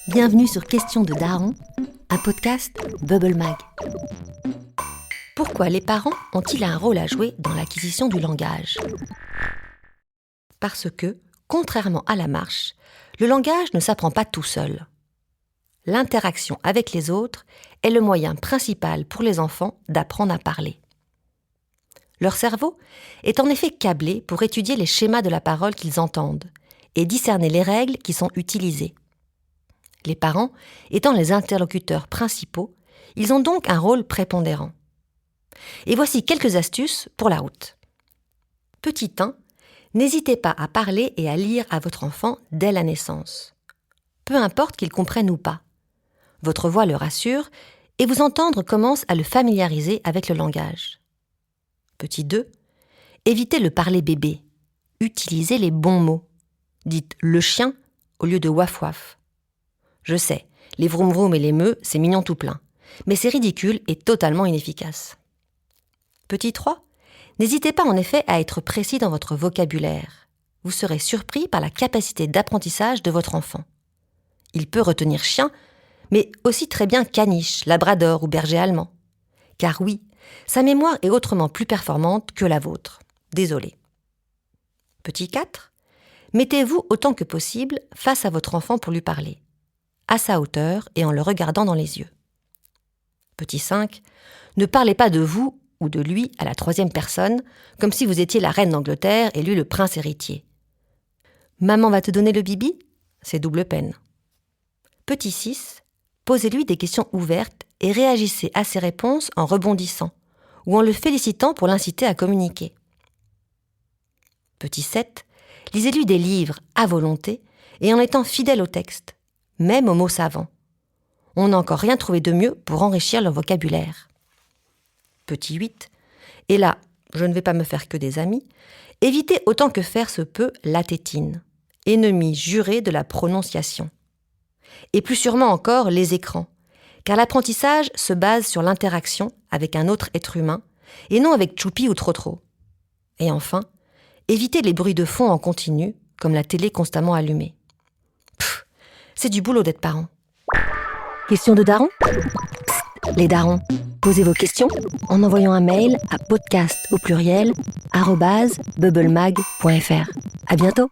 Bienvenue sur Question de Daron, un podcast Bubble Mag. Pourquoi les parents ont-ils un rôle à jouer dans l'acquisition du langage ? Parce que, contrairement à la marche, le langage ne s'apprend pas tout seul. L'interaction avec les autres est le moyen principal pour les enfants d'apprendre à parler. Leur cerveau est en effet câblé pour étudier les schémas de la parole qu'ils entendent et discerner les règles qui sont utilisées. Les parents étant les interlocuteurs principaux, ils ont donc un rôle prépondérant. Et voici quelques astuces pour la route. Petit 1, n'hésitez pas à parler et à lire à votre enfant dès la naissance. Peu importe qu'il comprenne ou pas. Votre voix le rassure et vous entendre commence à le familiariser avec le langage. Petit 2, évitez le parler bébé. Utilisez les bons mots. Dites « le chien » au lieu de « waf waf ». Je sais, les vroom vroom et les meux, c'est mignon tout plein. Mais c'est ridicule et totalement inefficace. Petit 3, n'hésitez pas en effet à être précis dans votre vocabulaire. Vous serez surpris par la capacité d'apprentissage de votre enfant. Il peut retenir chien, mais aussi très bien caniche, labrador ou berger allemand. Car oui, sa mémoire est autrement plus performante que la vôtre. Désolé. Petit 4, mettez-vous autant que possible face à votre enfant pour lui parler, à sa hauteur et en le regardant dans les yeux. Petit 5, ne parlez pas de vous ou de lui à la 3e personne, comme si vous étiez la reine d'Angleterre et lui le prince héritier. Maman va te donner le bibi ? C'est double peine. Petit 6, posez-lui des questions ouvertes et réagissez à ses réponses en rebondissant ou en le félicitant pour l'inciter à communiquer. Petit 7, lisez-lui des livres à volonté et en étant fidèle au texte, même aux mots savants. On n'a encore rien trouvé de mieux pour enrichir leur vocabulaire. Petit 8, et là, je ne vais pas me faire que des amis, évitez autant que faire se peut la tétine, ennemi juré de la prononciation. Et plus sûrement encore les écrans, car l'apprentissage se base sur l'interaction avec un autre être humain et non avec Choupi ou Trotro. Et enfin, évitez les bruits de fond en continu, comme la télé constamment allumée. C'est du boulot d'être parent. Question de daron ? Les darons, posez vos questions en envoyant un mail à podcast@bubblemag.fr. À bientôt.